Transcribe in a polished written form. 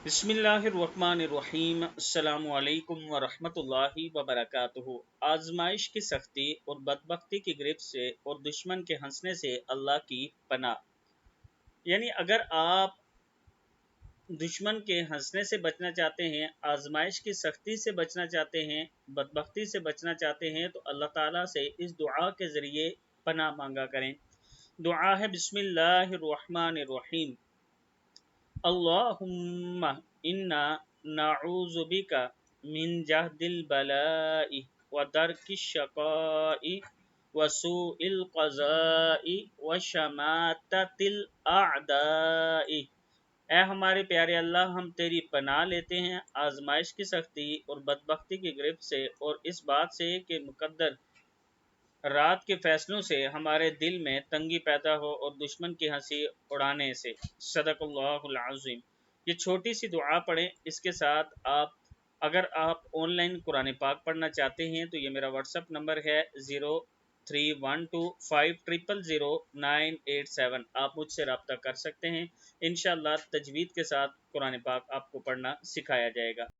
बिस्मिल्लाहिर्रहमानिर्रहीम। अस्सलामु अलैकुम वरहमतुल्लाहि वबरकातुहू। आजमाइश की सख्ती और बदबख्ती की गिरफ्त से और दुश्मन के हंसने से अल्लाह की पनाह। यानी अगर आप दुश्मन के हंसने से बचना चाहते हैं, आजमाइश की सख्ती से बचना चाहते हैं, बदबख्ती से बचना चाहते हैं, तो अल्लाह ताला से इस दुआ के ज़रिए पनाह मांगा करें। दुआ है बिस्मिल्लाहिर्रहमानिर्रहीम। अल्लाहुम्मा इन्ना नऊज़ु बिका मिन जहदिल बलाई व दरकिश शक़ाई व सूइल क़ज़ाई व शमाततिल अअदाई। ए हमारे प्यारे अल्लाह, हम तेरी पनाह लेते हैं आजमाइश की सख्ती और बदबख्ती की गिरफ्त से, और इस बात से कि मुक़द्दर रात के फैसलों से हमारे दिल में तंगी पैदा हो और दुश्मन की हंसी उड़ाने से। सदक़ल्लाहुल अज़ीम। ये छोटी सी दुआ पढ़ें। इसके साथ अगर आप ऑनलाइन कुरान पाक पढ़ना चाहते हैं तो ये मेरा व्हाट्सअप नंबर है 031250000987। आप मुझसे रब्ता कर सकते हैं। इंशाअल्लाह तजवीद के साथ कुरान पाक आपको पढ़ना सिखाया जाएगा।